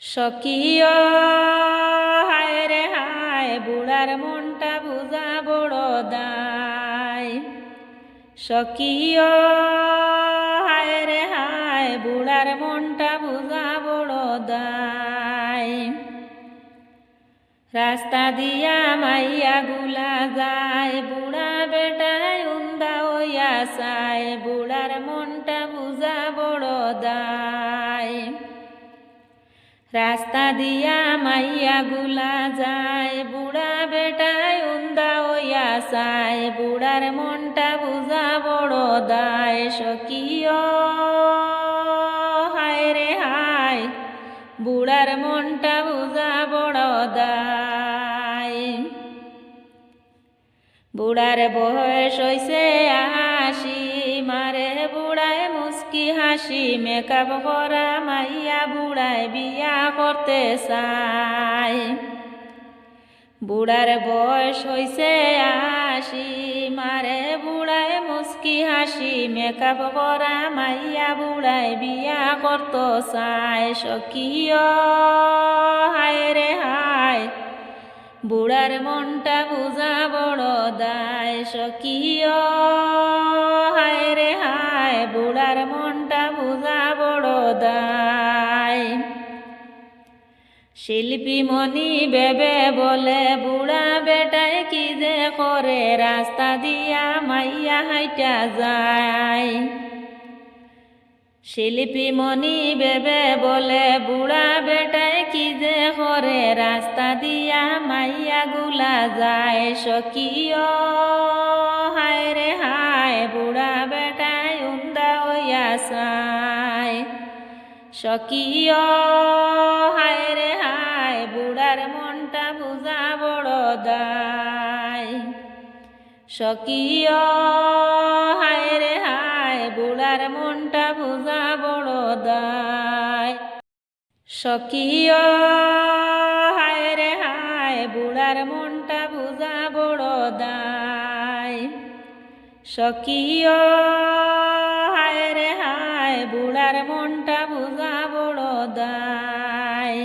সখিও হায় রে হায় বুড়ার মনটা বুঝা বড় দায়। সখিও হায় রে হায় বুড়ার মনটা বুঝা বড় দায়। রাস্তা দিয়া মাইয়া গুলা যায়, বুড়া বেটায় উন্দা হইয়া চায়, বুড়ার মনটা বুঝা বড় দায়। রাস্তা দিয়া মাইয়া গুলা যায়, বুড়া বেটায় উন্দা হইয়া চায়, বুড়ার মনটা বুঝা বড় দায়। সখিও হায় রে হায় বুড়ার মনটা বুঝা বড় দায়। বুড়ার বয়স হইছে ৮০, মারে বুড়ায় মুস্কি হাসি, মেকআপ করা মাইয়া বুড়ায় বিয়া করতে চায়। বুড়ার বয়স হইছে ৮০, মারে বুড়ায় মুস্কি হাসি, মেকআপ করা মাইয়া বুড়ায় বিয়া করতে চায়। সখিও হায় রে হায় বুড়ার মনটা বুঝা বড় দায়। সখিও হায় রে হায় বুড়ার মনটা বুঝা বড় দায়। শিল্পী মনি বেবে বলে, বুড়া বেটায় কি যে করে, রাস্তা দিয়া মাইয়া হাইটা যায়। শিল্পী মনি বেবে বলে, বুড়া বেটায় কি যে করে, রাস্তা দিয়া মাইয়া গুলা যায়। সখিও হায় রে হায় বুড়া বেটায় উন্দা হইয়া চায়। সখিও হায় রে হায় বুড়ার মনটা বুঝা বড় দায়। সখিও হায় রে হায় বুড়ার মনটা বুঝা বড় দায়। সখিও হায় রে হায় বুড়ার মনটা বুঝা বড় দায়। সখিও হায় রে হায় বুড়ার মনটা বুঝা বড় দায়।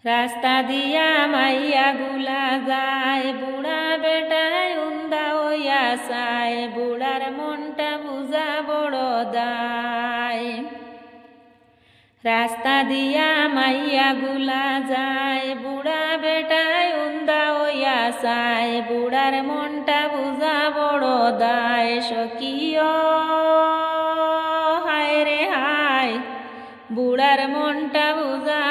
রাস্তা দিয়া মাইয়া গুলা যায়, বুড়া বেটায় উন্দা হইয়া চায়, বুড়ার মনটা বুঝা বড় দায়। রাস্তা দিয়া মাইয়া গুলা যায়, বুড়া বেটায় উন্দা হইয়া চায়, বুড়ার মনটা বুঝা বড় দায়। সখিও হায় রে হায় বুড়ার মনটা বুঝা